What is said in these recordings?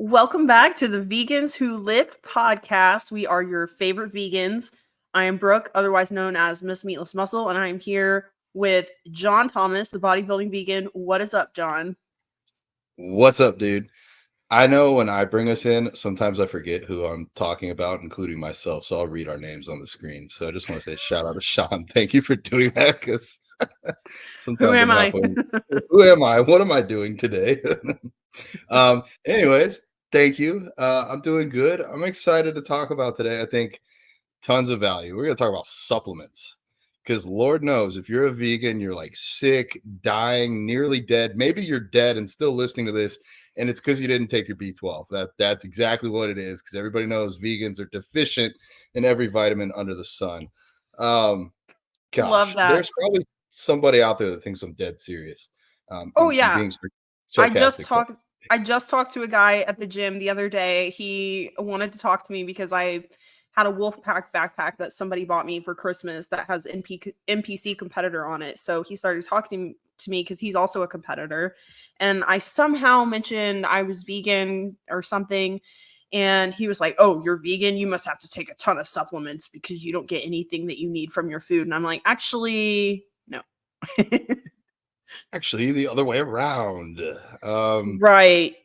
Welcome back to the Vegans Who Lift podcast. We are your favorite vegans. I am Brooke, otherwise known as Miss Meatless Muscle, and I am here with John Thomas, the bodybuilding vegan. What is up, John? What's up, dude? I know when I bring us in, sometimes I forget who I'm talking about, including myself. So I'll read our names on the screen. So I just want to say shout out to Sean. Thank you for doing that because Who sometimes am I'm I? halfway. Who am I? What am I doing today? Anyways, thank you. I'm doing good. I'm excited to talk about today. I think tons of value. We're going to talk about supplements because Lord knows if you're a vegan, you're like sick, dying, nearly dead. Maybe you're dead and still listening to this, and it's because you didn't take your B12. That's exactly what it is, because everybody knows vegans are deficient in every vitamin under the sun. Um, Love Gosh, that. there's probably somebody out there that thinks I'm dead serious. Oh And yeah. being I just sarcastic, but talked I just talked to a guy at the gym the other day. He wanted to talk to me because I had a Wolfpack backpack that somebody bought me for Christmas that has NPC competitor on it. So he started talking to me because he's also a competitor. And I somehow mentioned I was vegan or something. And he was like, "Oh, you're vegan? You must have to take a ton of supplements because you don't get anything that you need from your food." And I'm like, "Actually, no." actually the other way around. Right.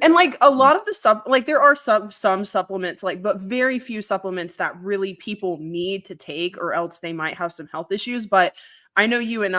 And, Yeah. like, a lot of the there are some supplements, like, but very few supplements that really people need to take or else they might have some health issues, but I know you and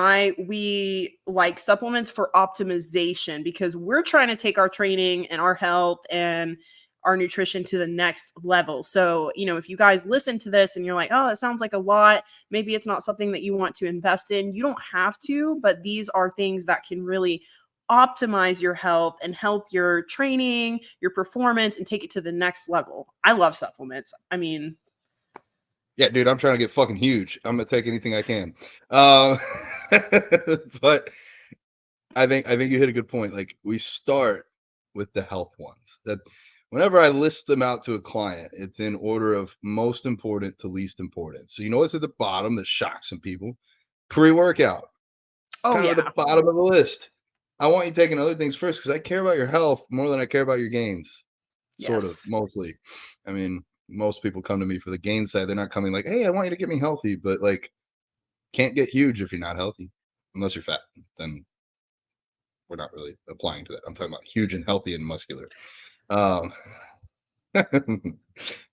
we like supplements for optimization because we're trying to take our training and our health and our nutrition to the next level. So, if you guys listen to this and you're like, "Oh, that sounds like a lot," maybe it's not something that you want to invest in. You don't have to, but these are things that can really optimize your health and help your training, your performance, and take it to the next level. I love supplements. I mean, Yeah, dude, I'm trying to get fucking huge. I'm gonna take anything I can. Uh, but I think you hit a good point. Like, we start with the health ones. That whenever I list them out to a client, it's in order of most important to least important. So you know what's at the bottom that shocks some people? Pre-workout. It's oh kind of at yeah. the bottom of the list. I want you taking other things first because I care about your health more than I care about your gains. Sort of, Yes. mostly. I mean, most people come to me for the gain side. They're not coming like, "Hey, I want you to get me healthy," but like, can't get huge if you're not healthy, unless you're fat. Then we're not really applying to that. I'm talking about huge and healthy and muscular. Um, I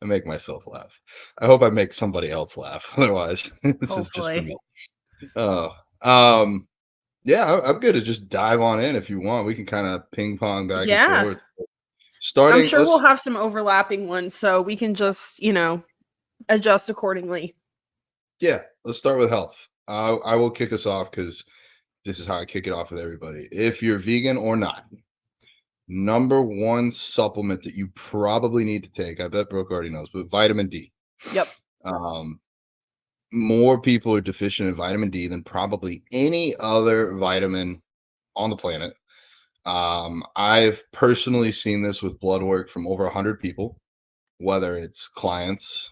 make myself laugh. I hope I make somebody else laugh. Otherwise, this is just for Hopefully. me. Oh, um, yeah, I'm good to just dive on in if you want. We can kind of ping pong back and Yeah. forth. I'm Starting, sure we'll let's have some overlapping ones so we can just, adjust accordingly. let's start with health. I will kick us off because this is how I kick it off with everybody. If you're vegan or not, number one supplement that you probably need to take, I bet Brooke already knows, but vitamin D. Yep. Um, More people are deficient in vitamin D than probably any other vitamin on the planet. I've personally seen this with blood work from over 100 people, whether it's clients,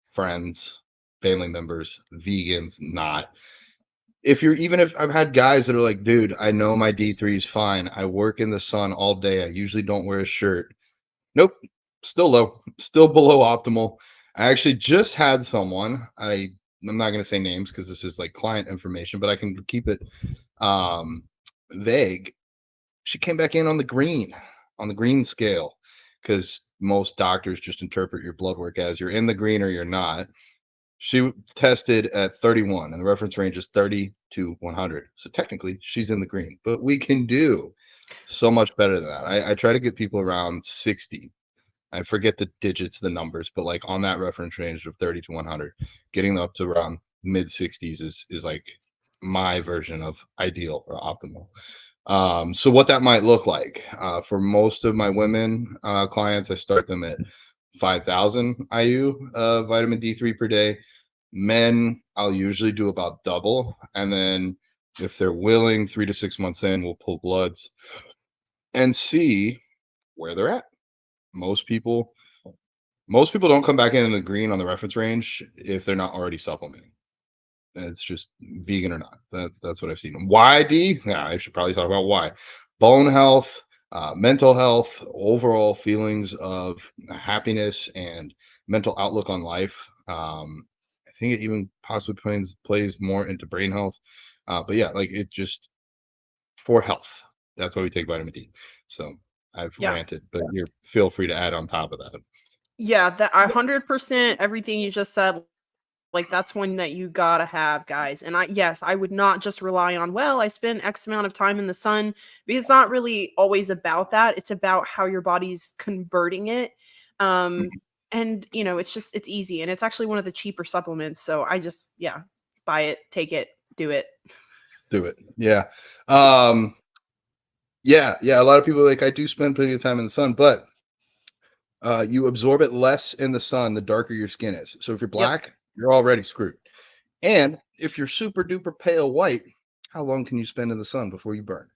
friends, family members, vegans, not. If I've had guys that are like, "Dude, I know my D3 is fine. I work in the sun all day. I usually don't wear a shirt." Nope, still low, still below optimal. I actually just had someone. I'm not going to say names because this is like client information, but I can keep it um, vague. She came back in on the green scale, because most doctors just interpret your blood work as you're in the green or you're not. She tested at 31, and the reference range is 30 to 100. So technically, she's in the green, but we can do so much better than that. I try to get people around 60. I forget the digits, the numbers, but like on that reference range of 30 to 100, getting up to around mid 60s is like my version of ideal or optimal. So what that might look like for most of my women clients, I start them at 5,000 IU vitamin D3 per day. Men, I'll usually do about double, and then if they're willing, 3 to 6 months in, we'll pull bloods and see where they're at. Most people most people don't come back in the green on the reference range if they're not already supplementing. It's just vegan or not. That's what I've seen. Why D? Yeah, I should probably talk about why. Bone health, mental health, overall feelings of happiness and mental outlook on life. I think it even possibly plays more into brain health. But yeah, like it just for health. That's why we take vitamin D. So I've Yeah. ranted, but you feel free to add on top of that. Yeah, that 100% everything you just said, like that's one that you gotta have, guys. And yes, I would not just rely on, well, I spend X amount of time in the sun, because it's not really always about that. It's about how your body's converting it. Um, Mhm. and it's easy and it's actually one of the cheaper supplements. So yeah, buy it, take it, do it. Do it. Yeah. Um, yeah. A lot of people are like, I do spend plenty of time in the sun, but you absorb it less in the sun the darker your skin is. So if you're Yep. black, you're already screwed. And if you're super duper pale white, how long can you spend in the sun before you burn?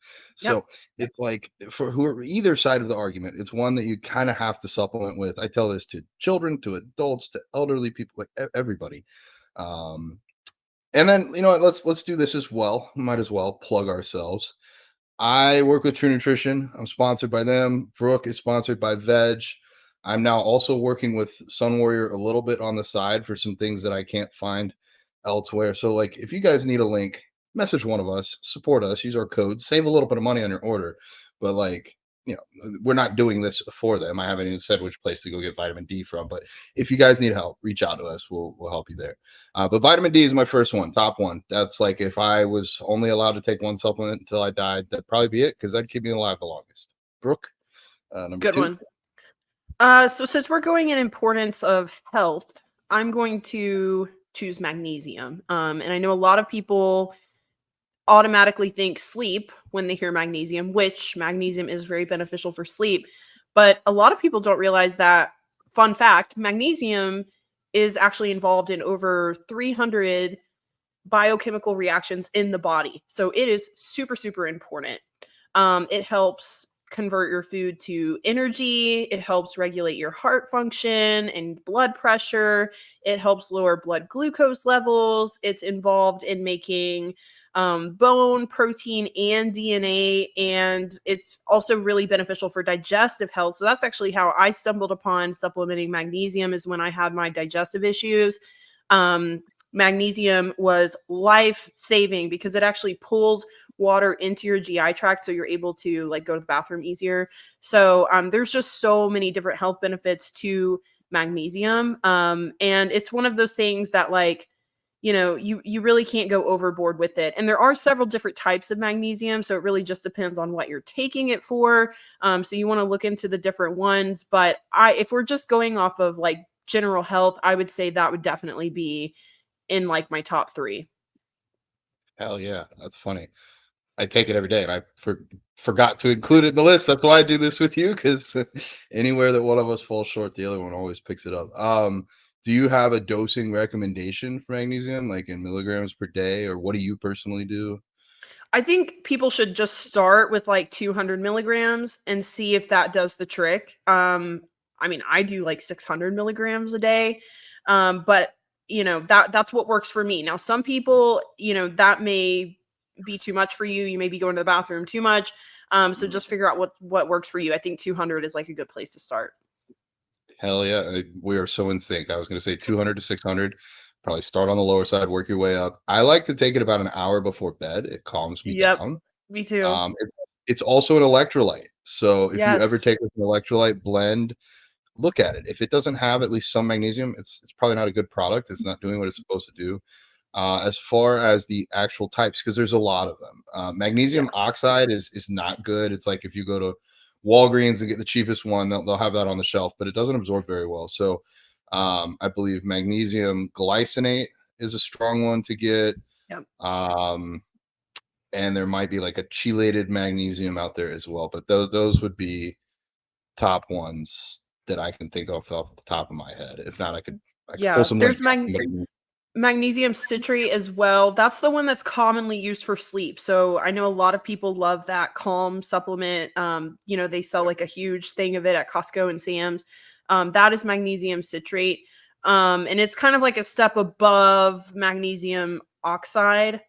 Yep. So it's like for who either side of the argument, it's one that you kind of have to supplement with. I tell this to children, to adults, to elderly people, like everybody. Um, and then you know what, let's do this as well. Might as well plug ourselves. I work with True Nutrition. I'm sponsored by them. Brooke is sponsored by Veg. I'm now also working with Sun Warrior a little bit on the side for some things that I can't find elsewhere. So, like, if you guys need a link, message one of us, support us, use our code, save a little bit of money on your order. But, like, we're not doing this for them. I haven't even said which place to go get vitamin D from. But if you guys need help, reach out to us. We'll help you there. But vitamin D is my first one, top one. That's like if I was only allowed to take one supplement until I died, that'd probably be it because that'd keep me alive the longest. Brooke, number Good two. one. So since we're going in importance of health, I'm going to choose magnesium. And I know a lot of people automatically think sleep when they hear magnesium, which magnesium is very beneficial for sleep. But a lot of people don't realize that, fun fact, magnesium is actually involved in over 300 biochemical reactions in the body. So it is super, super important. It helps convert your food to energy. It helps regulate your heart function and blood pressure. It helps lower blood glucose levels. It's involved in making bone, protein, and DNA. And it's also really beneficial for digestive health. So that's actually how I stumbled upon supplementing magnesium, is when I had my digestive issues. Um, Magnesium was life saving because it actually pulls water into your GI tract, so you're able to like go to the bathroom easier. So there's just so many different health benefits to magnesium, and it's one of those things that, like, you really can't go overboard with it. And there are several different types of magnesium, so it really just depends on what you're taking it for. So you want to look into the different ones. But if we're just going off of like general health, I would say that would definitely be in like my top 3. Hell yeah, that's funny. I take it every day, and I forgot to include it in the list. That's why I do this with you, because anywhere that one of us falls short, the other one always picks it up. Do you have a dosing recommendation for magnesium, like in milligrams per day, or what do you personally do? I think people should just start with like 200 milligrams and see if that does the trick. I mean, I do like 600 milligrams a day, but that's what works for me. Now, some people, that may be too much for you. You may be going to the bathroom too much. So Mhm. just figure out what works for you. I think 200 is like a good place to start. Hell yeah, we are so in sync. I was going to say 200 to 600. Probably start on the lower side, work your way up. I like to take it about an hour before bed. It calms me Yep, down. me too. It's also an electrolyte. So if you ever Yes. take an electrolyte blend, look at it. If it doesn't have at least some magnesium, it's probably not a good product. It's not doing what it's supposed to do. As far as the actual types, because there's a lot of them. Yeah. Magnesium oxide is not good. It's like if you go to Walgreens and get the cheapest one, they'll have that on the shelf, but it doesn't absorb very well. So I believe magnesium glycinate is a strong one to get. Yep. Um, and there might be like a chelated magnesium out there as well, but those would be top ones that I can think of off the top of my head. If not, I could pull Yeah. some There's links. magnesium citrate as well. That's the one that's commonly used for sleep. So I know a lot of people love that calm supplement. They sell like a huge thing of it at Costco and Sam's. That is magnesium citrate. And it's kind of like a step above magnesium oxide.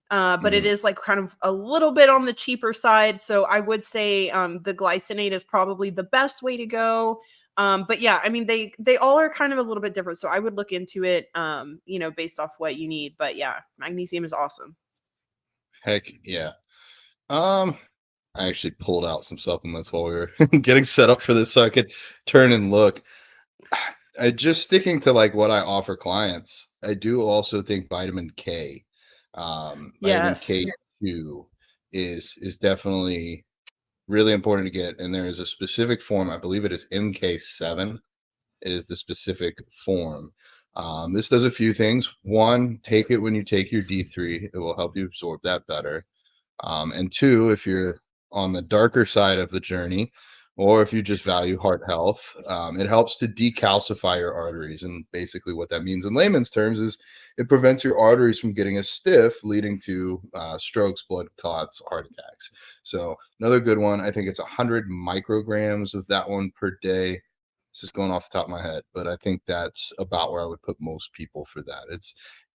But it is like kind of a little bit on the cheaper side. So I would say the glycinate is probably the best way to go. But yeah, I mean they all are kind of a little bit different. So I would look into it, based off what you need. But yeah, magnesium is awesome. Heck yeah. Um, I actually pulled out some supplements while we were getting set up for this so I could turn and look. I just sticking to like what I offer clients. I do also think vitamin K, vitamin Yes. K2 is definitely really important to get. And there is a specific form, I believe it is MK7 is the specific form. This does a few things. One, take it when you take your D3. It will help you absorb that better. And two, if you're on the darker side of the journey, or if you just value heart health, it helps to decalcify your arteries. And basically, what that means in layman's terms is it prevents your arteries from getting as stiff, leading to strokes, blood clots, heart attacks. So, another good one, I think it's 100 micrograms of that one per day. This is going off the top of my head, but I think that's about where I would put most people for that.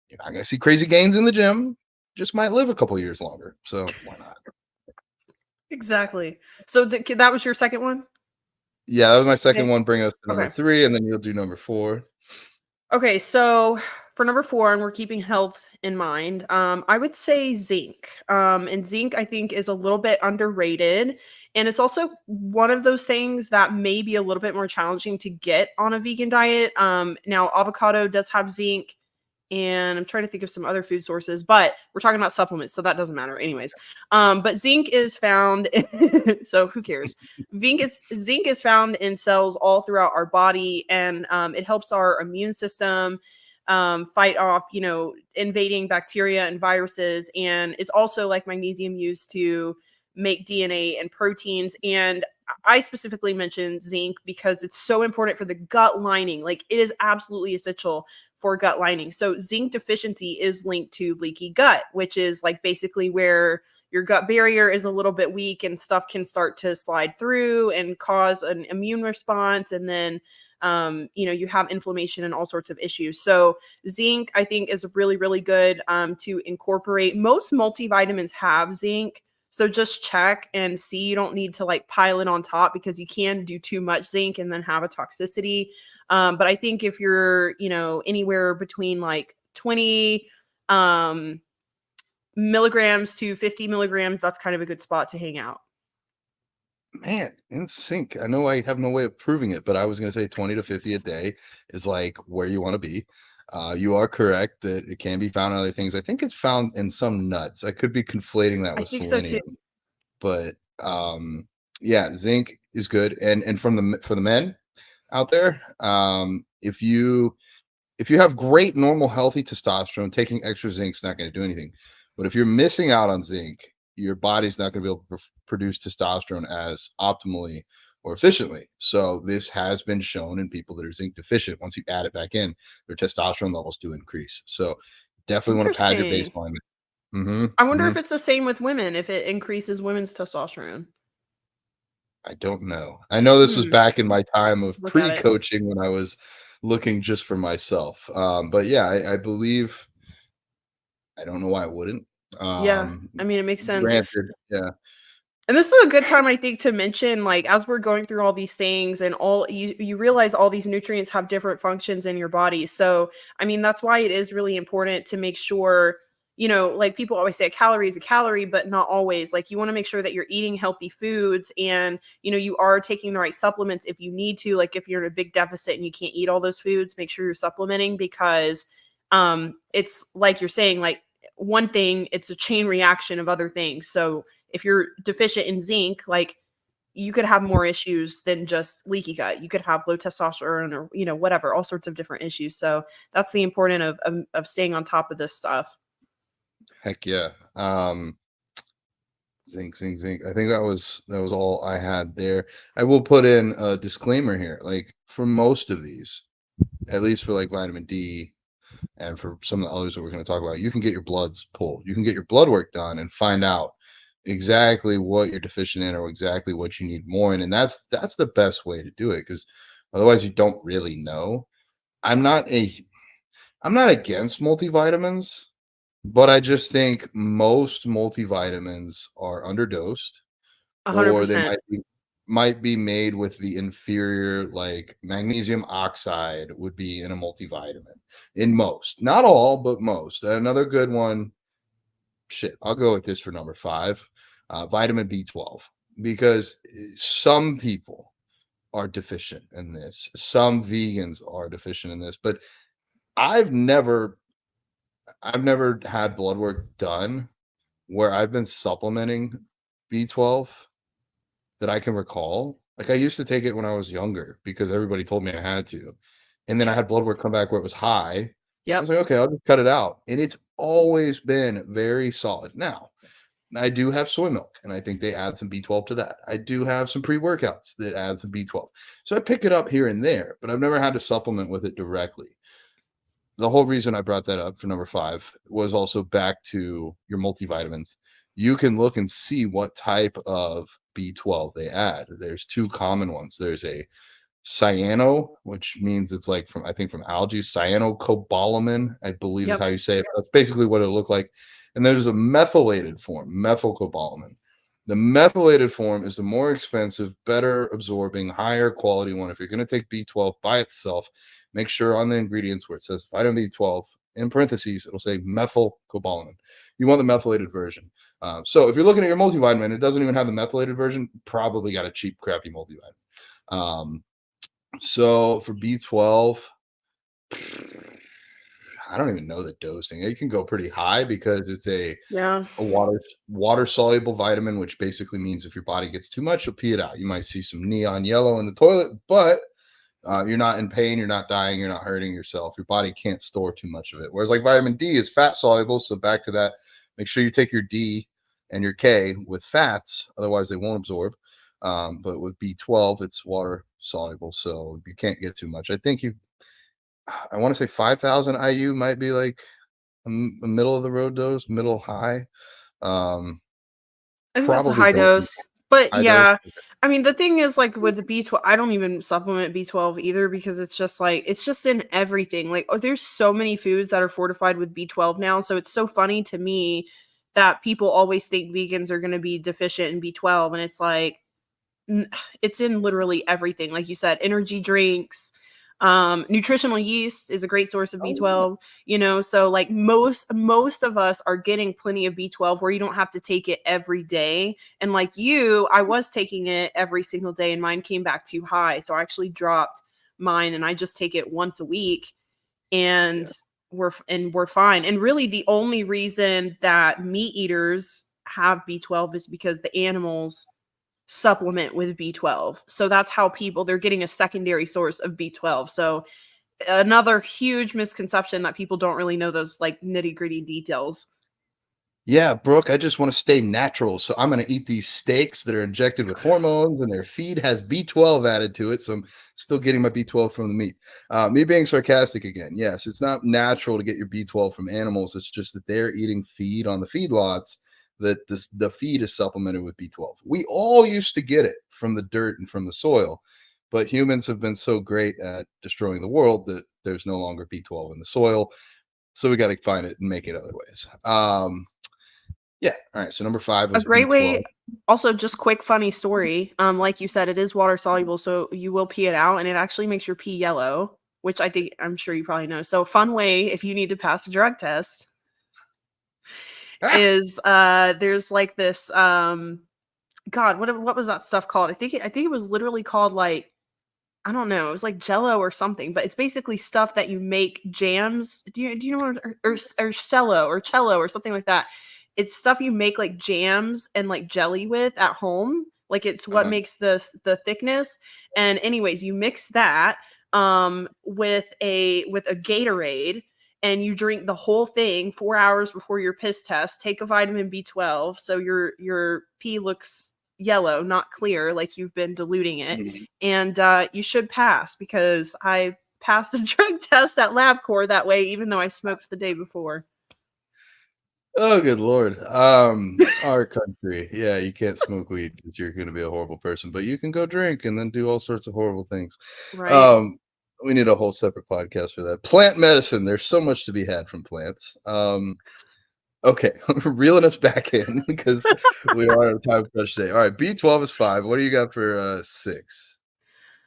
You're not going to see crazy gains in the gym, just might live a couple years longer. So why not? Exactly. So that was your second one? Yeah, that was my second Okay. one. Bring us to number Okay. 3, and then you'll do number 4. Okay, so for number 4, and we're keeping health in mind, I would say zinc. And zinc, I think, is a little bit underrated, and it's also one of those things that may be a little bit more challenging to get on a vegan diet. Now avocado does have zinc, and I'm trying to think of some other food sources, but we're talking about supplements, so that doesn't matter anyways. But zinc is found so who cares? Zinc is found in cells all throughout our body, and it helps our immune system fight off, invading bacteria and viruses. And it's also like magnesium used to make DNA and proteins. And I specifically mentioned zinc because it's so important for the gut lining. Like it is absolutely essential for gut lining. So zinc deficiency is linked to leaky gut, which is like basically where your gut barrier is a little bit weak and stuff can start to slide through and cause an immune response. And then, you have inflammation and all sorts of issues. So zinc, I think, is really, really good to incorporate. Most multivitamins have zinc. So just check and see. You don't need to like pile it on top because you can do too much zinc and then have a toxicity. But I think if you're, anywhere between like 20 milligrams to 50 milligrams, that's kind of a good spot to hang out. Man, in sync. I know I have no way of proving it, but I was going to say 20 to 50 a day is like where you want to be. You are correct that it can be found in other things. I think it's found in some nuts. I could be conflating that I with think so too. selenium, but yeah, zinc is good. And for the men out there, if you have great normal healthy testosterone, taking extra zinc is not going to do anything. But if you're missing out on zinc, your body's not going to be able to produce testosterone as optimally or efficiently. So this has been shown in people that are zinc deficient. Once you add it back in, their testosterone levels do increase. So definitely want to pad your Interesting. baseline. Mm-hmm, I wonder mm-hmm. if it's the same with women, if it increases women's testosterone. I don't know. I know this was Hmm. back in my time of Look at it. pre-coaching when I was looking just for myself. But yeah, I believe I don't know why I wouldn't. Yeah. Um, I mean, it makes sense. Granted, yeah. And this is a good time, I think, to mention, like, as we're going through all these things and all you realize all these nutrients have different functions in your body. So, I mean, that's why it is really important to make sure, like people always say a calorie is a calorie, but not always. Like you want to make sure that you're eating healthy foods and, you are taking the right supplements if you need to. Like if you're in a big deficit and you can't eat all those foods, make sure you're supplementing because it's like you're saying, like one thing, it's a chain reaction of other things. So if you're deficient in zinc, like you could have more issues than just leaky gut. You could have low testosterone or, whatever, all sorts of different issues. So that's the important of staying on top of this stuff. Heck yeah. Zinc, zinc, zinc. I think that was all I had there. I will put in a disclaimer here. Like for most of these, at least for like vitamin D and for some of the others that we're going to talk about, you can get your bloods pulled. You can get your blood work done and find out exactly what you're deficient in or exactly what you need more in. And that's the best way to do it because otherwise you don't really know. I'm not against multivitamins. But I just think most multivitamins are underdosed, or they 100%. might be made with the inferior, like magnesium oxide would be in a multivitamin. In most, not all, but most. Another good one, shit, I'll go with this for number 5, vitamin B12, because some people are deficient in this. Some vegans are deficient in this, but I've never I've never had blood work done where I've been supplementing B12 that I can recall. Like, I used to take it when I was younger because everybody told me I had to. And then I had blood work come back where it was high. I was Yep. like, okay, I'll just cut it out. And it's always been very solid. Now, I do have soy milk, and I think they add some B12 to that. I do have some pre-workouts that add some B12. So I pick it up here and there, but I've never had to supplement with it directly. The whole reason I brought that up for number 5 was also back to your multivitamins. You can look and see what type of B12 they add. There's 2 common ones. There's a cyano, which means it's like from, I think, from algae. Cyanocobalamin, I believe is Yep. how you say it. That's basically what it looked like. And there's a methylated form, methylcobalamin. The methylated form is the more expensive, better absorbing, higher quality one. If you're going to take B12 by itself, make sure on the ingredients where it says vitamin B12, in parentheses, it'll say methylcobalamin. You want the methylated version. So if you're looking at your multivitamin, it doesn't even have the methylated version, probably got a cheap, crappy multivitamin. So for B12, I don't even know the dosing. It can go pretty high because it's Yeah. a water soluble vitamin, which basically means if your body gets too much, you'll pee it out. You might see some neon yellow in the toilet, but you're not in pain, you're not dying, you're not hurting yourself. Your body can't store too much of it. Whereas like vitamin D is fat soluble, so back to that, make sure you take your D and your K with fats, otherwise they won't absorb. But with B12, it's water soluble, so you can't get too much. I want to say 5,000 IU might be like a middle of the road dose, middle high. Um, I think that's a Probably high don't dose. But high dose. yeah, I mean, the thing is, like with the B12, I don't even supplement B12 either because it's just like, it's just in everything. Like, oh, there's so many foods that are fortified with B12 now. So it's so funny to me that people always think vegans are going to be deficient in B12. And it's like, it's in literally everything. Like you said, energy drinks, nutritional yeast is a great source of Oh, yeah. B12, you know, so like most of us are getting plenty of B12 where you don't have to take it every day. And like you, I was taking it every single day and mine came back too high. So I actually dropped mine and I just take it once a week and Yeah. we're fine. And really the only reason that meat eaters have B12 is because the animals supplement with B12. So that's how they're getting a secondary source of B12. So another huge misconception that people don't really know those like nitty-gritty details. Yeah, Brooke, I just want to stay natural. So I'm going to eat these steaks that are injected with hormones and their feed has B12 added to it. So I'm still getting my B12 from the meat. Me being sarcastic again. Yes, it's not natural to get your B12 from animals. It's just that they're eating feed on the feedlots that the feed is supplemented with B12. We all used to get it from the dirt and from the soil, but humans have been so great at destroying the world that there's no longer B12 in the soil. So we got to find it and make it other ways. Yeah. All right. So number 5 A was great B12. way, also just quick funny story. Like you said, it is water soluble, so you will pee it out and it actually makes your pee yellow, which I'm sure you probably know. So fun way if you need to pass a drug test Ah, is there's like this God, what was that stuff called? I think it was literally called like I don't know. It was like Jello or something, but it's basically stuff that you make jams. Do you know what or cello or something like that? It's stuff you make like jams and like jelly with at home. Like it's what uh-huh. makes the thickness. And anyways, you mix that with a Gatorade and you drink the whole thing 4 hours before your piss test. Take a vitamin B12 so your pee looks yellow, not clear like you've been diluting it, Mhm. and you should pass because I passed a drug test at LabCorp that way, even though I smoked the day before. Oh, good Lord. Our country. Yeah, you can't smoke weed because you're going to be a horrible person, but you can go drink and then do all sorts of horrible things. Right. Um, we need a whole separate podcast for that. Plant medicine. There's so much to be had from plants. Okay, reeling us back in because we are on a time crunch today. All right, B12 is 5. What do you got for 6?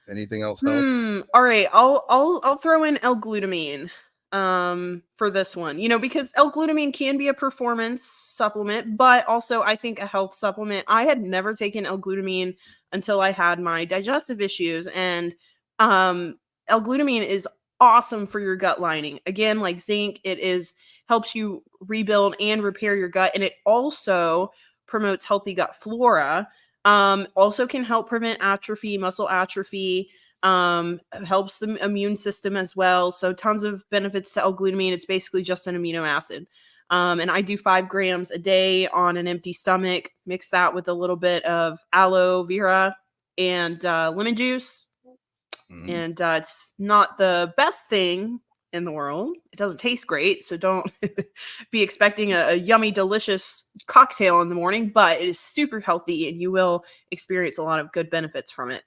Anything else help? All right. I'll throw in L-glutamine for this one. You know, because L-glutamine can be a performance supplement, but also I think a health supplement. I had never taken L-glutamine until I had my digestive issues, and um L-glutamine is awesome for your gut lining. Again, like zinc, it is helps you rebuild and repair your gut, and it also promotes healthy gut flora. Also can help prevent atrophy, muscle atrophy, helps the immune system as well. So tons of benefits to L-glutamine. It's basically just an amino acid. And I do 5 grams a day on an empty stomach. Mix that with a little bit of aloe vera and lemon juice. Mhm. And it's not the best thing in the world. It doesn't taste great, so don't be expecting a yummy, delicious cocktail in the morning, but it is super healthy and you will experience a lot of good benefits from it.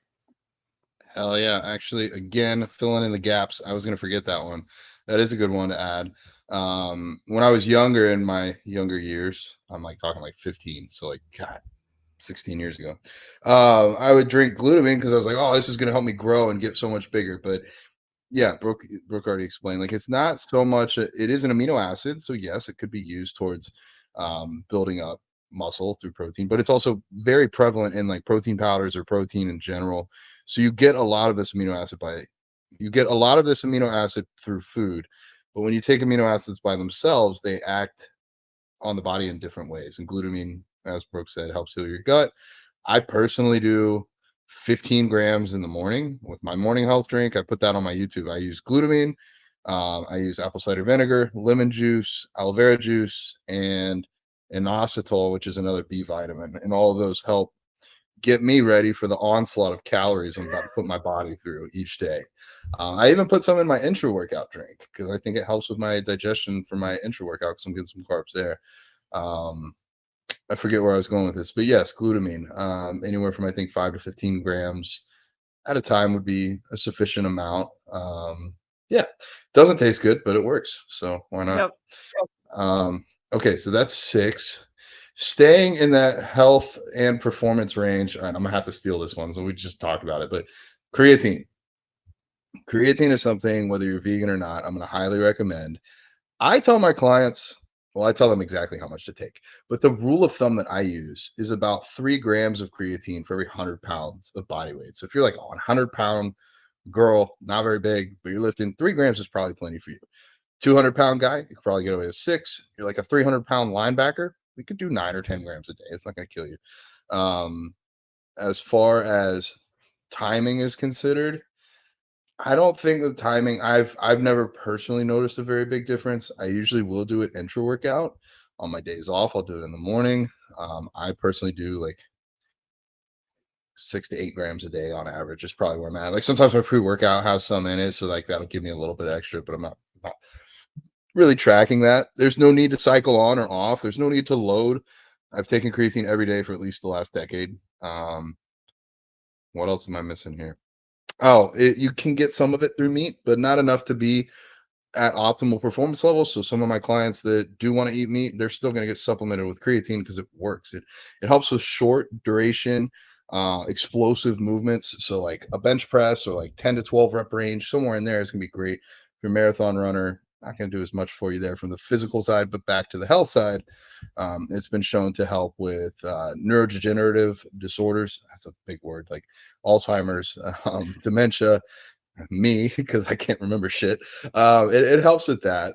Hell yeah. Actually, again, filling in the gaps. I was going to forget that one. That is a good one to add. When I was younger, in my younger years, I'm like talking like 15. So, like, God, 16 years ago, I would drink glutamine because I was like, oh, this is going to help me grow and get so much bigger. But yeah, Brooke already explained. Like, it's not so much. It is an amino acid, so yes, it could be used towards building up muscle through protein, but it's also very prevalent in like protein powders or protein in general. So you get a lot of this amino acid through food. But when you take amino acids by themselves, they act on the body in different ways. And glutamine, as Brooke said, helps heal your gut. I personally do 15 grams in the morning with my morning health drink. I put that on my YouTube. I use glutamine, I use apple cider vinegar, lemon juice, aloe vera juice, and inositol, which is another B vitamin. And all of those help get me ready for the onslaught of calories I'm about to put my body through each day. I even put some in my intra workout drink because I think it helps with my digestion for my intra workout because I'm getting some carbs there. Um, I forget where I was going with this, but yes, glutamine. Anywhere from I think 5 to 15 grams at a time would be a sufficient amount. Yeah, doesn't taste good, but it works. So why not? Yep. Okay, so that's 6. Staying in that health and performance range. All right, I'm gonna have to steal this one. So we just talked about it, but creatine. Creatine is something, whether you're vegan or not, I'm gonna highly recommend. I tell my clients, well, I tell them exactly how much to take, but the rule of thumb that I use is about 3 grams of creatine for every 100 pounds of body weight. So if you're like a 100-pound girl, not very big, but you're lifting, 3 grams is probably plenty for you. 200-pound guy, you could probably get away with 6. You're like a 300-pound linebacker, we could do 9 or 10 grams a day. It's not going to kill you. As far as timing is considered, I don't think the timing. I've never personally noticed a very big difference. I usually will do it intra workout on my days off. I'll do it in the morning. I personally do like 6 to 8 grams a day on average. Is probably where I'm at. Like sometimes my pre workout has some in it, so like that'll give me a little bit extra. But I'm not really tracking that. There's no need to cycle on or off. There's no need to load. I've taken creatine every day for at least the last decade. What else am I missing here? Oh, you can get some of it through meat, but not enough to be at optimal performance levels. So some of my clients that do want to eat meat, they're still going to get supplemented with creatine because it works. It helps with short duration, explosive movements. So like a bench press or like 10 to 12 rep range, somewhere in there is going to be great. If you're a marathon runner, not going to do as much for you there from the physical side, but back to the health side, it's been shown to help with neurodegenerative disorders. That's a big word, like Alzheimer's, dementia, me because I can't remember shit. It helps with that.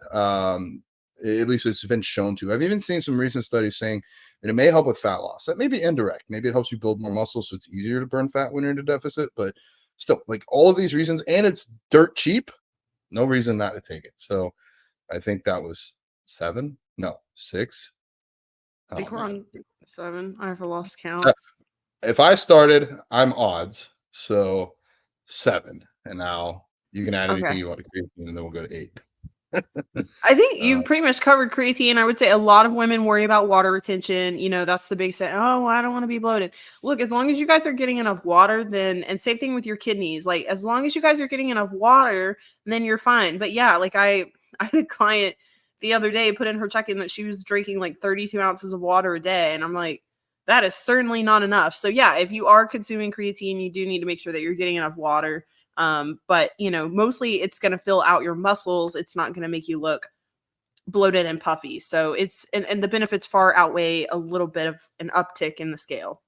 At least it's been shown to. I've even seen some recent studies saying that it may help with fat loss. That may be indirect. Maybe it helps you build more muscle, so it's easier to burn fat when you're in a deficit. But still, like all of these reasons, and it's dirt cheap. No reason not to take it. So I think that was 7. No, 6. I Oh think we're man. on 7. I've lost count. So if I started, I'm odds. So 7. And now you can add anything Okay. you want to creatine, and then we'll go to 8. I think Uh, you pretty much covered creatine. I would say a lot of women worry about water retention. You know, that's the big say. Oh, I don't want to be bloated. Look, as long as you guys are getting enough water, then, and same thing with your kidneys. Like, as long as you guys are getting enough water, then you're fine. But yeah, like I had a client the other day put in her check-in that she was drinking like 32 ounces of water a day. And I'm like, that is certainly not enough. So yeah, if you are consuming creatine, you do need to make sure that you're getting enough water. But you know, mostly it's going to fill out your muscles. It's not going to make you look bloated and puffy. So it's, and the benefits far outweigh a little bit of an uptick in the scale.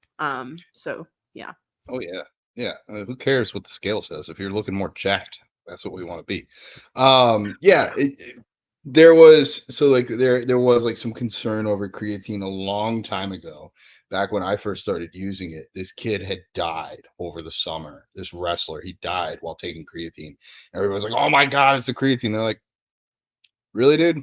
So yeah. Oh yeah, yeah. Who cares what the scale says? If you're looking more jacked, that's what we want to be. Yeah. Yeah. There was like there was like some concern over creatine a long time ago. Back when I first started using it, this kid had died over the summer. This wrestler, he died while taking creatine. Everybody was like, "Oh my god, it's the creatine!" They're like, "Really, dude?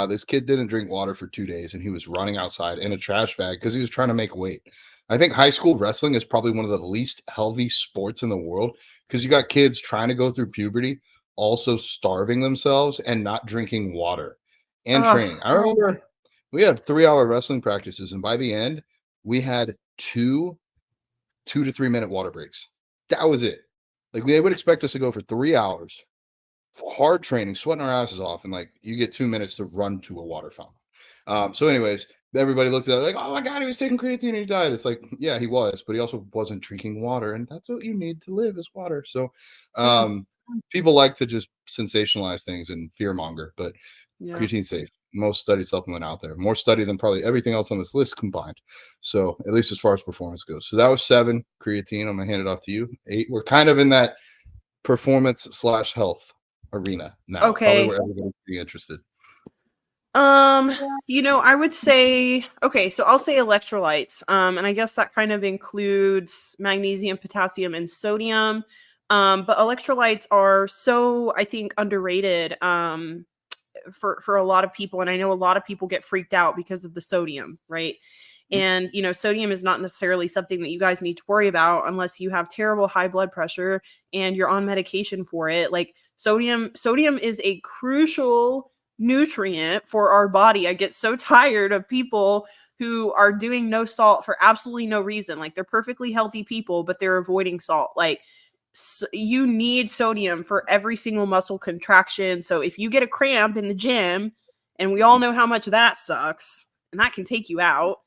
This kid didn't drink water for 2 days and he was running outside in a trash bag because he was trying to make weight." I think high school wrestling is probably one of the least healthy sports in the world because you got kids trying to go through puberty, also starving themselves and not drinking water and Oh, training. I remember we had 3-hour wrestling practices, and by the end, we had two to 3 minute water breaks. That was it. Like they would expect us to go for 3 hours, hard training, sweating our asses off, and like you get 2 minutes to run to a water fountain. So, anyways, everybody looked at it like, "Oh my god, he was taking creatine and he died." It's like, yeah, he was, but he also wasn't drinking water, and that's what you need to live is water. So, yeah. people like to just sensationalize things and fearmonger, but Yeah. creatine's safe. Most studied supplement out there, more study than probably everything else on this list combined. So, at least as far as performance goes. So that was 7 creatine. I'm gonna hand it off to you. 8. We're kind of in that performance slash health arena now, probably Okay. where everybody's be interested. Um, you know, I would say, okay, so I'll say electrolytes. And I guess that kind of includes magnesium, potassium, and sodium. But electrolytes are so, I think, underrated for a lot of people. And I know a lot of people get freaked out because of the sodium, right? And you know, sodium is not necessarily something that you guys need to worry about unless you have terrible high blood pressure and you're on medication for it. Like sodium is a crucial nutrient for our body. I get so tired of people who are doing no salt for absolutely no reason. Like they're perfectly healthy people, but they're avoiding salt. Like you need sodium for every single muscle contraction. So if you get a cramp in the gym, and we all know how much that sucks, and that can take you out,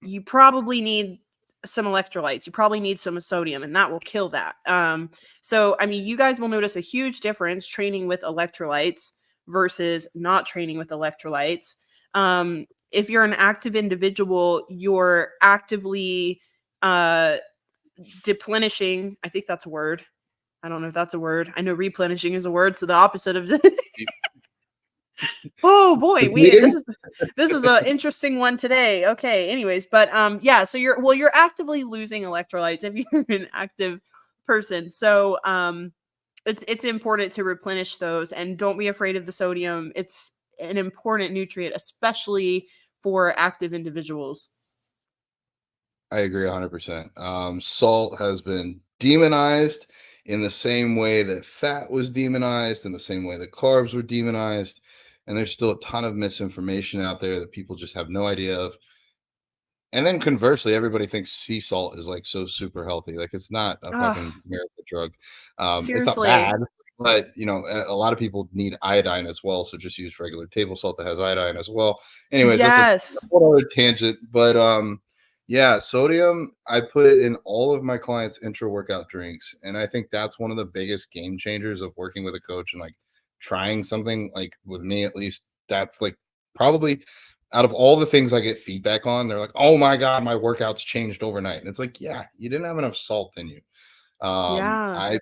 you probably need some electrolytes. You probably need some sodium, and that will kill that. So I mean, you guys will notice a huge difference training with electrolytes versus not training with electrolytes. If you're an active individual, you're actively deplenishing. I think that's a word. I don't know if that's a word. I know replenishing is a word, so the opposite of oh boy, we Depleting? this is an interesting one today. Okay, anyways, but yeah, so you're actively losing electrolytes if you're an active person. So it's important to replenish those, and don't be afraid of the sodium. It's an important nutrient, especially for active individuals. I agree 100%. Salt has been demonized in the same way that fat was demonized, in the same way that carbs were demonized. And there's still a ton of misinformation out there that people just have no idea of. And then conversely, everybody thinks sea salt is like so super healthy. Like it's not a Oh, fucking miracle drug. It's not seriously. bad, but you know, a lot of people need iodine as well. So just use regular table salt that has iodine as well. Anyways, that's a Yes. whole other tangent. But yeah, sodium, I put it in all of my clients' intra workout drinks. And I think that's one of the biggest game changers of working with a coach and like trying something like with me at least. That's like probably out of all the things I get feedback on, they're like, "Oh my god, my workouts changed overnight." And it's like, yeah, you didn't have enough salt in you. Yeah. I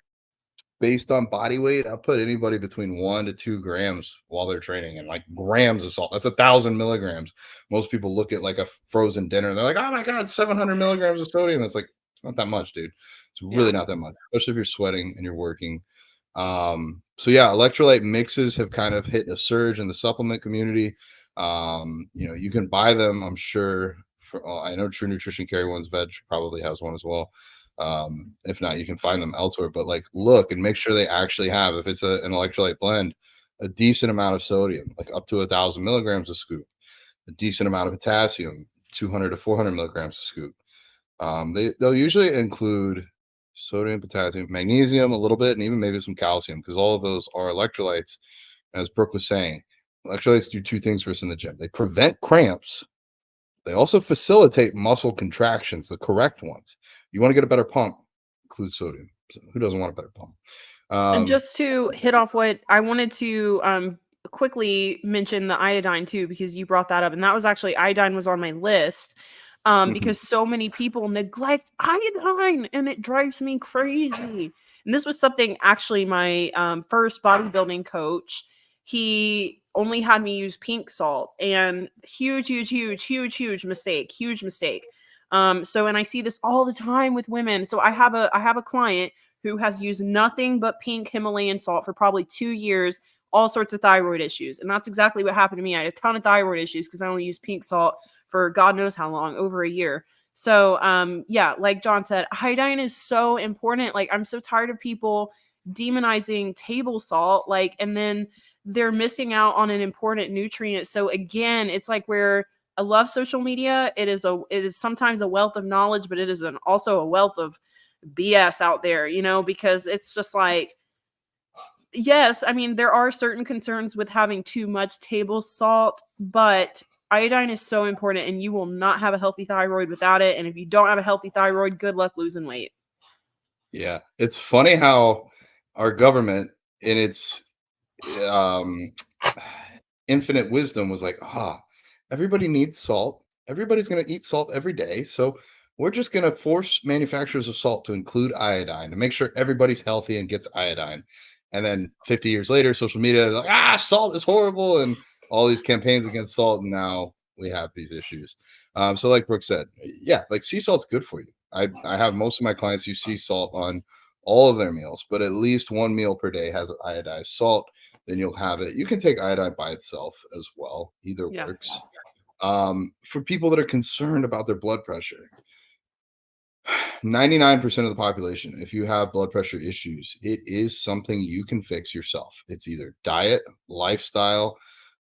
based on body weight, I put anybody between 1 to 2 grams while they're training, and like grams of salt. That's 1,000 milligrams. Most people look at like a frozen dinner, and they're like, "Oh my god, 700 milligrams of sodium." It's like it's not that much, dude. It's really Yeah. not that much, especially if you're sweating and you're working. So yeah, electrolyte mixes have kind of hit a surge in the supplement community. You know, you can buy them, I'm sure. I know True Nutrition Carry One's Veg probably has one as well. If not, you can find them elsewhere. But like, look and make sure they actually have, if it's an electrolyte blend, a decent amount of sodium, like up to 1,000 milligrams a scoop, a decent amount of potassium, 200 to 400 milligrams a scoop. They'll usually include sodium, potassium, magnesium a little bit, and even maybe some calcium because all of those are electrolytes, as Brooke was saying. Electrolytes do two things for us in the gym. They prevent cramps. They also facilitate muscle contractions, the correct ones. You want to get a better pump, include sodium. So who doesn't want a better pump? And Um, just to hit off what I wanted to quickly mention the iodine too, because you brought that up. And that was actually iodine was on my list mhm. because so many people neglect iodine and it drives me crazy. And this was something actually my first bodybuilding coach, he only had me use pink salt and huge mistake, huge mistake. So and I see this all the time with women. So I have a client who has used nothing but pink Himalayan salt for probably 2 years, all sorts of thyroid issues. And that's exactly what happened to me. I had a ton of thyroid issues because I only used pink salt for God knows how long, over a year. So, yeah, like John said, iodine is so important. Like, I'm so tired of people demonizing table salt, like, and then they're missing out on an important nutrient. So again, it's like where I love social media. It is sometimes a wealth of knowledge, but it is also a wealth of BS out there, because it's just like, yes, I mean, there are certain concerns with having too much table salt, but iodine is so important and you will not have a healthy thyroid without it. And if you don't have a healthy thyroid, good luck losing weight. Yeah, it's funny how our government, in its um, infinite wisdom, was like, everybody needs salt. Everybody's going to eat salt every day. So we're just going to force manufacturers of salt to include iodine to make sure everybody's healthy and gets iodine. And then 50 years later, social media is like, salt is horrible. And all these campaigns against salt. And now we have these issues. So, like Brooke said, yeah, like sea salt's good for you. I have most of my clients use sea salt on all of their meals, but at least one meal per day has iodized salt. Then you'll have it. You can take iodine by itself as well. Either Yeah. works. For people that are concerned about their blood pressure, 99% of the population, if you have blood pressure issues, it is something you can fix yourself. It's either diet, lifestyle,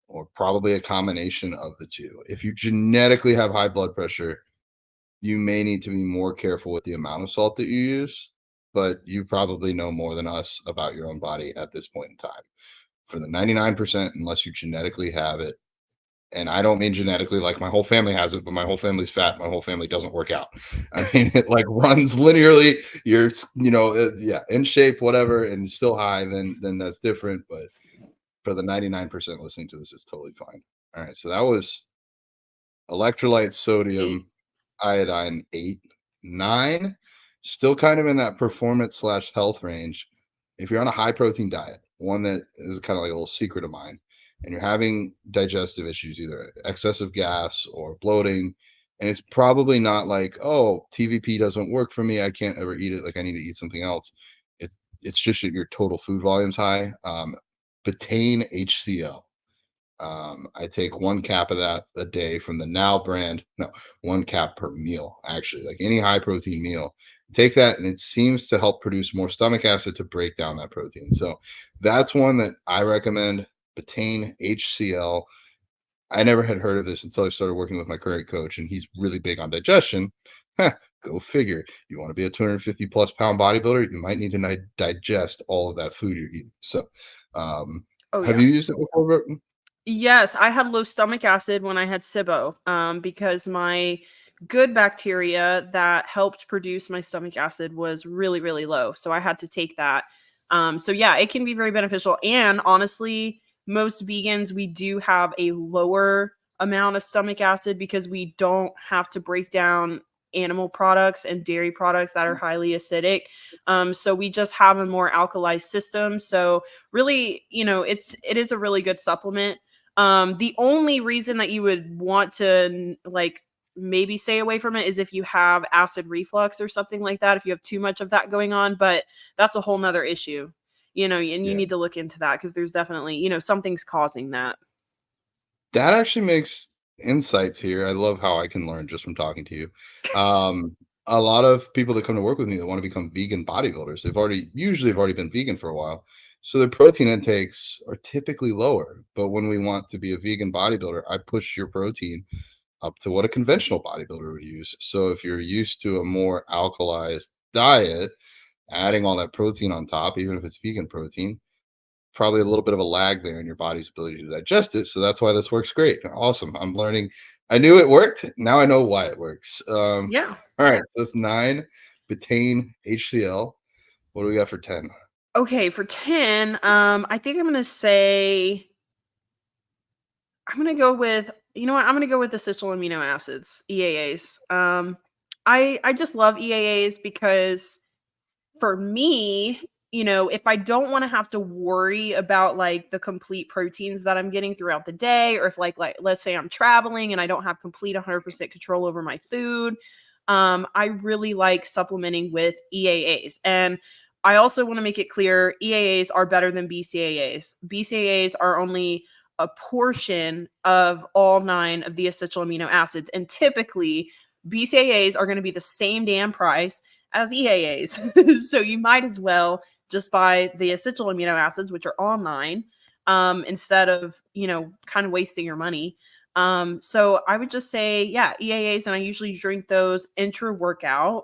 or probably a combination of the two. If you genetically have high blood pressure, you may need to be more careful with the amount of salt that you use, but you probably know more than us about your own body at this point in time. For the 99%, unless you genetically have it, and I don't mean genetically like my whole family has it, but my whole family's fat, my whole family doesn't work out. I mean, it like runs linearly. You're, yeah, in shape, whatever, and still high, then that's different. But for the 99% listening to this, it's totally fine. All right, so that was electrolytes, Eight. sodium, iodine, 8, 9, still kind of in that performance slash health range. If you're on a high protein diet, one that is kind of like a little secret of mine, and you're having digestive issues, either excessive gas or bloating, and it's probably not like, oh, TVP doesn't work for me, I can't ever eat it, like I need to eat something else. It's just that your total food volume's high. Betaine HCl, I take 1 cap of that a day from the Now brand. No, 1 cap per meal, actually. Like any high protein meal, take that, and it seems to help produce more stomach acid to break down that protein. So that's one that I recommend. Betaine HCl. I never had heard of this until I started working with my current coach, and he's really big on digestion. Go figure. You want to be a 250 plus pound bodybuilder, you might need to digest all of that food you're eating. So, Oh, have yeah. you used it before, Burton? Yes, I had low stomach acid when I had SIBO, because my good bacteria that helped produce my stomach acid was really, really low. So I had to take that. So yeah, it can be very beneficial. And honestly, most vegans, we do have a lower amount of stomach acid because we don't have to break down animal products and dairy products that are highly acidic. So we just have a more alkalized system. So really, it is a really good supplement. The only reason that you would want to like maybe stay away from it is if you have acid reflux or something like that, if you have too much of that going on, but that's a whole nother issue, and you Yeah. need to look into that because there's definitely, something's causing that. That actually makes insights here. I love how I can learn just from talking to you. A lot of people that come to work with me that want to become vegan bodybuilders, usually have already been vegan for a while. So their protein intakes are typically lower. But when we want to be a vegan bodybuilder, I push your protein up to what a conventional bodybuilder would use. So if you're used to a more alkalized diet, adding all that protein on top, even if it's vegan protein, probably a little bit of a lag there in your body's ability to digest it. So that's why this works great. Awesome. I'm learning. I knew it worked. Now I know why it works. Yeah. All right. So that's 9 betaine HCl. What do we got for 10? Okay, for 10, I think I'm gonna say I'm gonna go with you know what? I'm gonna go with essential amino acids, EAAs. I just love EAAs because for me, if I don't want to have to worry about like the complete proteins that I'm getting throughout the day, or if like let's say I'm traveling and I don't have complete 100% control over my food, I really like supplementing with EAAs. And I also want to make it clear EAAs are better than BCAAs. BCAAs are only a portion of all 9 of the essential amino acids. And typically, BCAAs are going to be the same damn price as EAAs. So you might as well just buy the essential amino acids, which are all 9, instead of, kind of wasting your money. So I would just say, yeah, EAAs, and I usually drink those intra workout.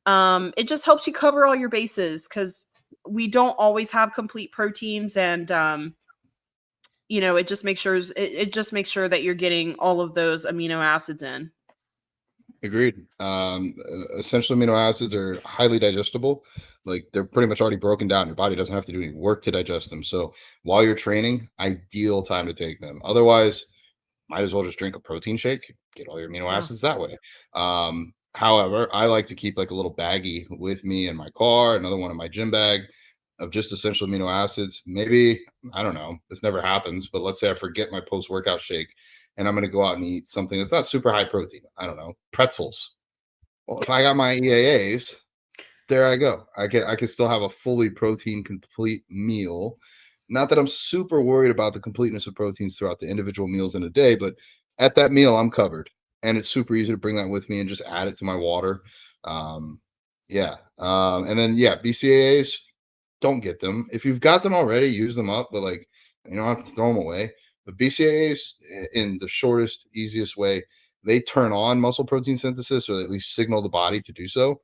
It just helps you cover all your bases because we don't always have complete proteins, and it just makes sure that you're getting all of those amino acids in. Agreed. Essential amino acids are highly digestible. Like they're pretty much already broken down. Your body doesn't have to do any work to digest them. So while you're training, ideal time to take them. Otherwise, might as well just drink a protein shake, get all your amino Yeah. acids that way. However, I like to keep like a little baggie with me in my car, another one in my gym bag of just essential amino acids. Maybe, I don't know, this never happens, but let's say I forget my post workout shake and I'm going to go out and eat something that's not super high protein. I don't know, pretzels. Well, if I got my EAAs, there I go. I can still have a fully protein complete meal. Not that I'm super worried about the completeness of proteins throughout the individual meals in a day, but at that meal I'm covered, and it's super easy to bring that with me and just add it to my water. Yeah, and then yeah, BCAAs, don't get them. If you've got them already, use them up, but like you don't have to throw them away. But BCAAs, in the shortest, easiest way, they turn on muscle protein synthesis, or at least signal the body to do so.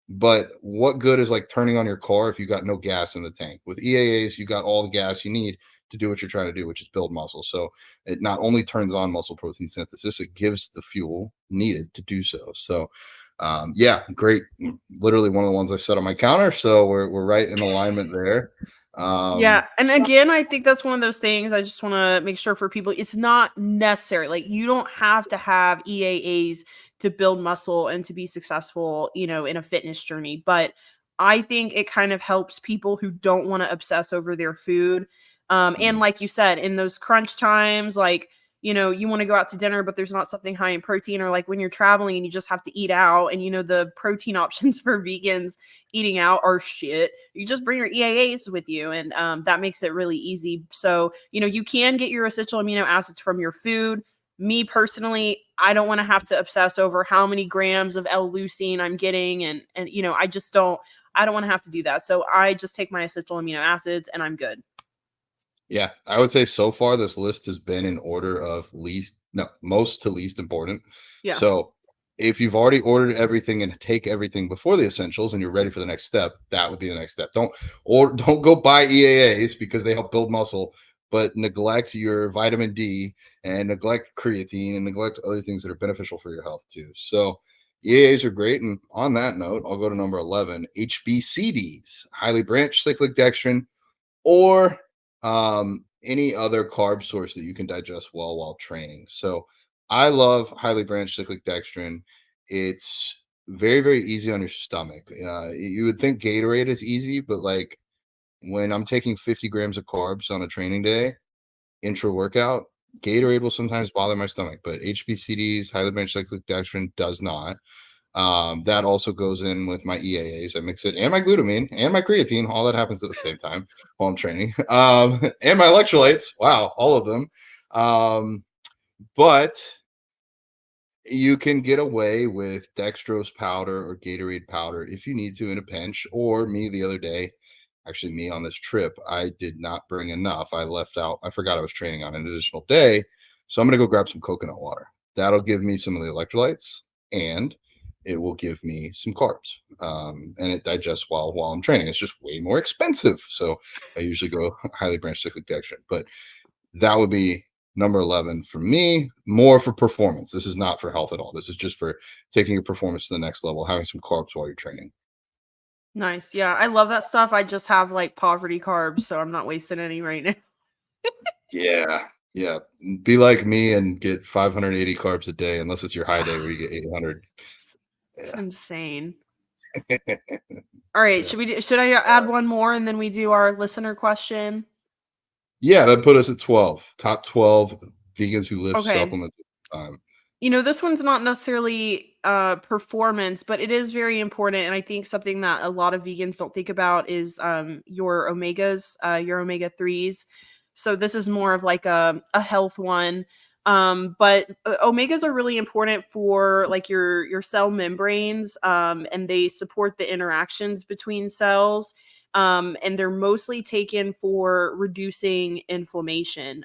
But what good is like turning on your car if you got no gas in the tank? With EAAs, you got all the gas you need to do what you're trying to do, which is build muscle. So it not only turns on muscle protein synthesis, it gives the fuel needed to do so. So yeah, great. Literally one of the ones I set on my counter. So we're right in alignment there. Yeah, and again, I think that's one of those things I just want to make sure for people it's not necessary. Like you don't have to have EAAs to build muscle and to be successful, in a fitness journey, but I think it kind of helps people who don't want to obsess over their food. And like you said, in those crunch times, like you want to go out to dinner, but there's not something high in protein, or like when you're traveling and you just have to eat out, and the protein options for vegans eating out are shit. You just bring your EAAs with you, and that makes it really easy. So, you can get your essential amino acids from your food. Me personally, I don't want to have to obsess over how many grams of L-leucine I'm getting, and I don't want to have to do that. So I just take my essential amino acids and I'm good. Yeah, I would say so far this list has been in order of most to least important. Yeah. So if you've already ordered everything and take everything before the essentials and you're ready for the next step, that would be the next step. Don't go buy EAAs because they help build muscle, but neglect your vitamin D and neglect creatine and neglect other things that are beneficial for your health too. So EAAs are great. And on that note, I'll go to number 11, HBCDs, highly branched cyclic dextrin, or any other carb source that you can digest well while training. So I love highly branched cyclic dextrin. It's very, very easy on your stomach. You would think Gatorade is easy, but like when I'm taking 50 grams of carbs on a training day, intra workout, Gatorade will sometimes bother my stomach, but HBCDs, highly branched cyclic dextrin, does not. That also goes in with my EAAs. I mix it and my glutamine and my creatine. All that happens at the same time while I'm training. And my electrolytes. Wow, all of them. But you can get away with dextrose powder or Gatorade powder if you need to in a pinch. Or me the other day, actually me on this trip, I did not bring enough. I forgot I was training on an additional day. So I'm going to go grab some coconut water. That'll give me some of the electrolytes, and it will give me some carbs, and it digests while I'm training. It's just way more expensive, so I usually go highly branched cyclic dextrin. But that would be number 11 for me, more for performance. This is not for health at all. This is just for taking your performance to the next level, having some carbs while you're training. Nice. Yeah, I love that stuff. I just have like poverty carbs, so I'm not wasting any right now. Yeah. Yeah. Be like me and get 580 carbs a day, unless it's your high day where you get 800. It's Yeah. insane. All right, Yeah. should I add one more and then we do our listener question? Yeah. That put us at 12. Top 12 vegans who lift Okay. supplements at the time. This one's not necessarily performance, but it is very important, and I think something that a lot of vegans don't think about is your omegas, your omega-3s. So this is more of like a health one. But omegas are really important for like your cell membranes, and they support the interactions between cells. And they're mostly taken for reducing inflammation.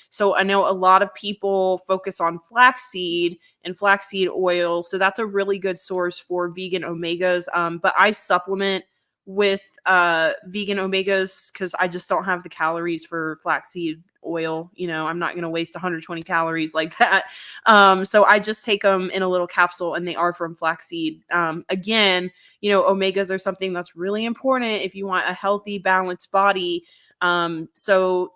So I know a lot of people focus on flaxseed and flaxseed oil. So that's a really good source for vegan omegas. But I supplement with vegan omegas because I just don't have the calories for flaxseed oil. I'm not going to waste 120 calories like that. So I just take them in a little capsule, and they are from flaxseed. Again, omegas are something that's really important if you want a healthy, balanced body. So,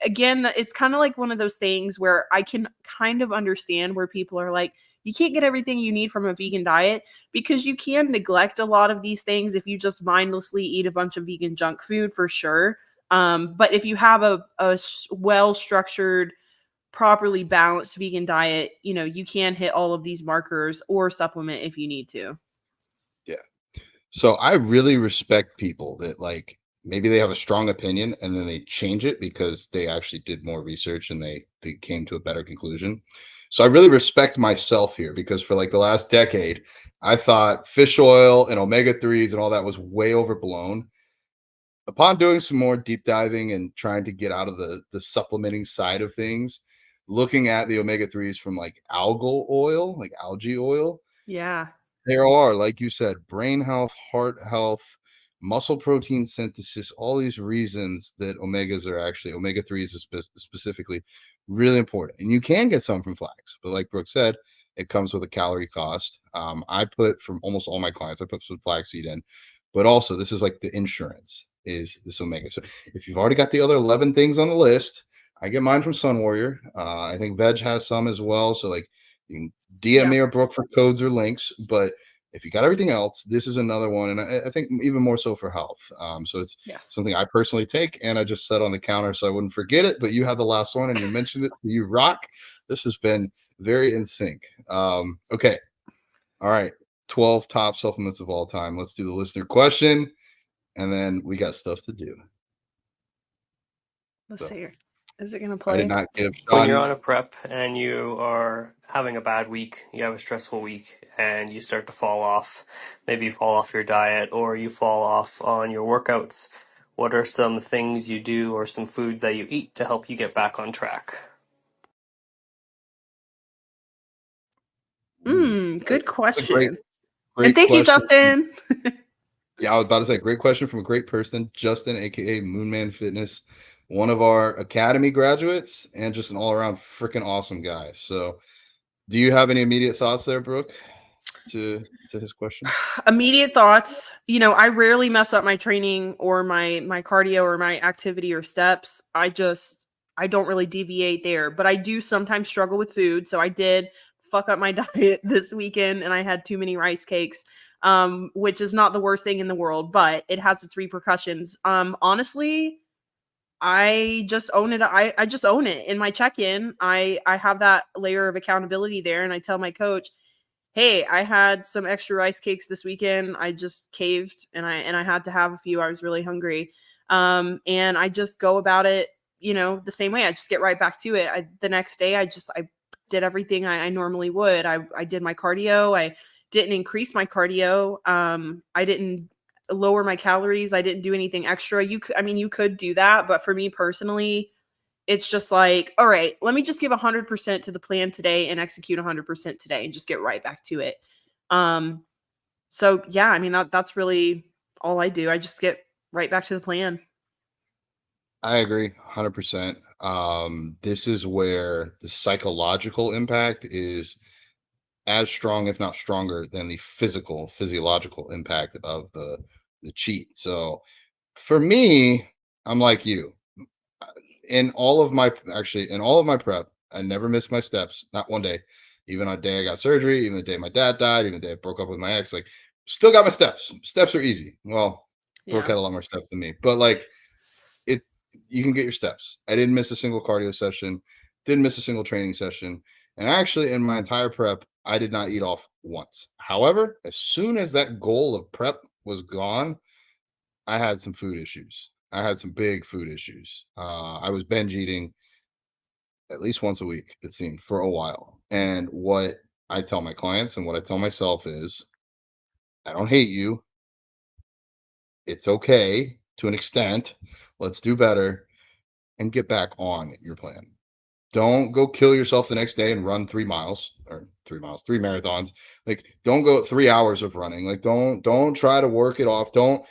again, it's kind of like one of those things where I can kind of understand where people are like, you can't get everything you need from a vegan diet, because you can neglect a lot of these things if you just mindlessly eat a bunch of vegan junk food, for sure. But if you have a well-structured, properly balanced vegan diet, you can hit all of these markers or supplement if you need to. Yeah. So I really respect people that like maybe they have a strong opinion and then they change it because they actually did more research and they came to a better conclusion. So I really respect myself here because for like the last decade, I thought fish oil and omega-3s and all that was way overblown. Upon doing some more deep diving and trying to get out of the supplementing side of things, looking at the omega-3s from like algal oil, like algae oil, Yeah. there are, like you said, brain health, heart health, muscle protein synthesis, all these reasons that omegas are actually omega-3s is specifically really important. And you can get some from flax, but like Brooke said, it comes with a calorie cost. I put from almost all my clients, I put some flaxseed in, but also this is like the insurance is this omega. So if you've already got the other 11 things on the list, I get mine from Sun Warrior. I think Veg has some as well. So like you can DM Yeah. me or Brooke for codes or links. But if you got everything else, this is another one. And I think even more so for health. So it's Yes. something I personally take and I just set on the counter so I wouldn't forget it. But you had the last one and you mentioned it. So you rock. This has been very in sync. Okay. All right. 12 top supplements of all time. Let's do the listener question. And then we got stuff to do. Let's So see. Is it going to I did play? not give When you're Sean. on a prep and you are having a bad week, you have a stressful week, and you start to fall off, maybe you fall off your diet or you fall off on your workouts, what are some things you do or some foods that you eat to help you get back on track? Good That's a great, question. And great thank you, question. Justin. Yeah, I was about to say, great question from a great person, Justin, aka Moonman Fitness, one of our academy graduates, and just an all-around freaking awesome guy. So, do you have any immediate thoughts there, Brooke, to his question? Immediate thoughts. I rarely mess up my training or my cardio or my activity or steps. I don't really deviate there, but I do sometimes struggle with food. So I did fuck up my diet this weekend, and I had too many rice cakes, which is not the worst thing in the world, but it has its repercussions. Honestly, I just own it. I just own it in my check-in. I have that layer of accountability there, and I tell my coach, hey, I had some extra rice cakes this weekend. I just caved, and I had to have a few. I was really hungry. And I just go about it, the same way. I just get right back to it. The next day I did everything I normally would. I did my cardio. I didn't increase my cardio. I didn't lower my calories. I didn't do anything extra. You could do that, but for me personally, it's just like, all right, let me just give 100% to the plan today and execute 100% today and just get right back to it. So yeah, I mean, that's really all I do. I just get right back to the plan. I agree 100%. This is where the psychological impact is as strong, if not stronger, than the physiological impact of the cheat. So for me, I'm like you. In all of my prep, I never missed my steps, not one day. Even on the day I got surgery, even the day my dad died, even the day I broke up with my ex, like still got my steps. Steps are easy. Well, Brooke Yeah. had a lot more steps than me, but like it, you can get your steps. I didn't miss a single cardio session, didn't miss a single training session. And actually, in my entire prep, I did not eat off once. However, as soon as that goal of prep was gone, I had some food issues. I had some big food issues. I was binge eating at least once a week, it seemed, for a while. And what I tell my clients and what I tell myself is, I don't hate you. It's okay to an extent. Let's do better and get back on your plan. Don't go kill yourself the next day and run 3 miles or 3 miles, 3 marathons. Like, don't go 3 hours of running. Like, don't try to work it off. Don't.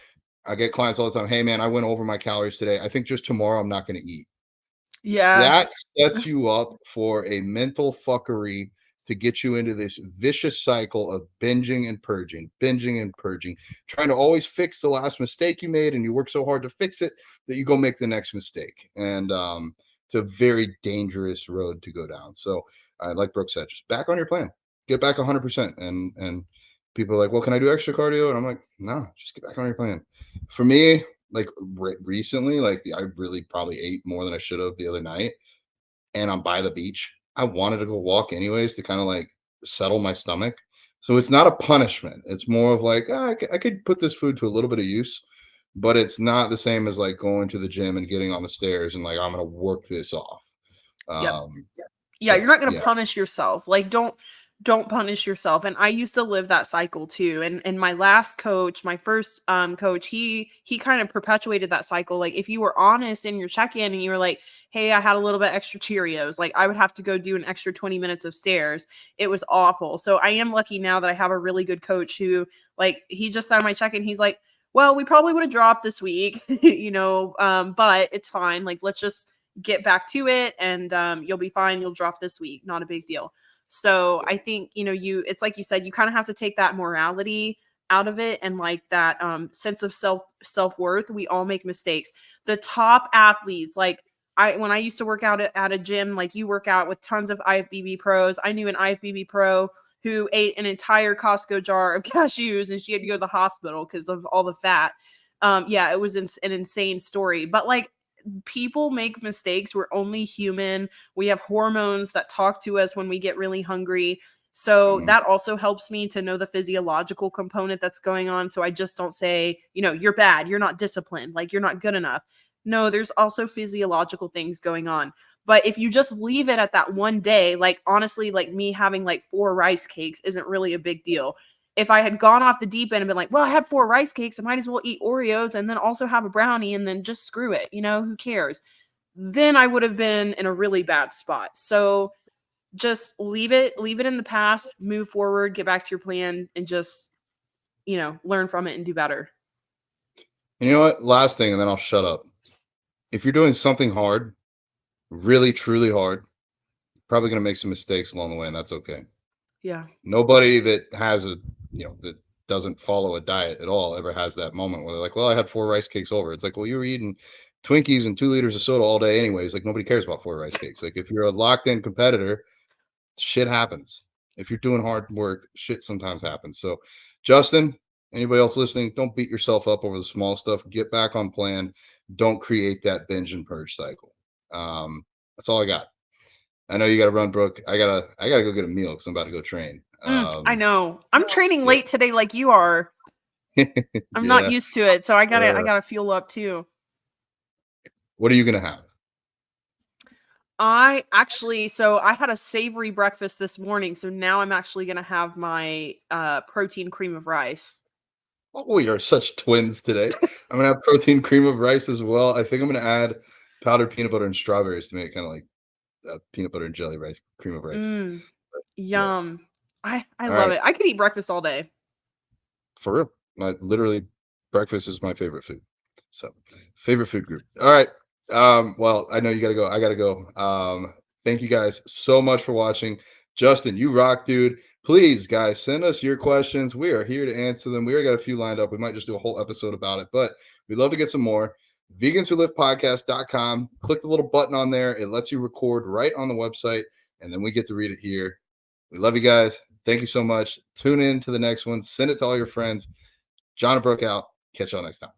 I get clients all the time. Hey man, I went over my calories today. I think just tomorrow I'm not going to eat. Yeah. That sets you up for a mental fuckery to get you into this vicious cycle of binging and purging, trying to always fix the last mistake you made, and you work so hard to fix it that you go make the next mistake. And it's a very dangerous road to go down. So, like Brooke said, just back on your plan, get back 100%. And people are like, well, can I do extra cardio? And I'm like, no, just get back on your plan. For me, like recently, like I really probably ate more than I should have the other night, and I'm by the beach. I wanted to go walk anyways to kind of like settle my stomach. So it's not a punishment. It's more of like, I could put this food to a little bit of use, but it's not the same as like going to the gym and getting on the stairs and like, I'm going to work this off. Yep. Um, Yeah, you're so not going to yeah. punish yourself. Like don't punish yourself. And I used to live that cycle too. And my last coach, my first coach, he kind of perpetuated that cycle. Like if you were honest in your check-in and you were like, "Hey, I had a little bit extra Cheerios." Like I would have to go do an extra 20 minutes of stairs. It was awful. So I am lucky now that I have a really good coach who like he just said on my check-in, he's like, "Well, we probably would have dropped this week, but it's fine. Like let's just get back to it and you'll be fine. You'll drop this week. Not a big deal." So I think, it's like you said, you kind of have to take that morality out of it and like that sense of self-worth. We all make mistakes. The top athletes, like when I used to work out at a gym, like you work out with tons of IFBB pros. I knew an IFBB pro who ate an entire Costco jar of cashews and she had to go to the hospital because of all the fat. Yeah, it was an insane story. But like people make mistakes. We're only human. We have hormones that talk to us when we get really hungry. So that also helps me to know the physiological component that's going on. So I just don't say, you're bad. You're not disciplined. Like you're not good enough. No, there's also physiological things going on. But if you just leave it at that one day, like honestly, like me having like 4 rice cakes isn't really a big deal. If I had gone off the deep end and been like, well, I had 4 rice cakes, I might as well eat Oreos and then also have a brownie and then just screw it, who cares? Then I would have been in a really bad spot. So just leave it in the past, move forward, get back to your plan and just, learn from it and do better. And you know what? Last thing, and then I'll shut up. If you're doing something hard, really, truly hard, probably going to make some mistakes along the way, and that's okay. Yeah. Nobody that has that doesn't follow a diet at all ever has that moment where they're like, well, I had 4 rice cakes over. It's like, well, you were eating Twinkies and 2 liters of soda all day anyways. Like nobody cares about 4 rice cakes. Like if you're a locked in competitor, shit happens. If you're doing hard work, shit sometimes happens. So Justin, anybody else listening, don't beat yourself up over the small stuff. Get back on plan. Don't create that binge and purge cycle. That's all I got. I know you got to run, Brooke. I gotta go get a meal because I'm about to go train. I know. I'm training late today like you are. I'm not used to it, so I gotta fuel up too. What are you gonna have? I had a savory breakfast this morning, so now I'm actually gonna have my protein cream of rice. Oh, we are such twins today. I'm gonna have protein cream of rice as well. I think I'm gonna add powdered peanut butter and strawberries to make it kind of like peanut butter and jelly rice, cream of rice. Yum. I All love right. it. I could eat breakfast all day. For real. Literally, breakfast is my favorite food. So, favorite food group. All right. Well, I know you gotta go. I gotta go. Thank you guys so much for watching. Justin, you rock, dude. Please, guys, send us your questions. We are here to answer them. We already got a few lined up. We might just do a whole episode about it, but we'd love to get some more. veganswholiftpodcast.com. Click the little button on there. It lets you record right on the website, and then we get to read it here. We love you guys. Thank you so much. Tune in to the next one. Send it to all your friends. John and Brooke out. Catch y'all next time.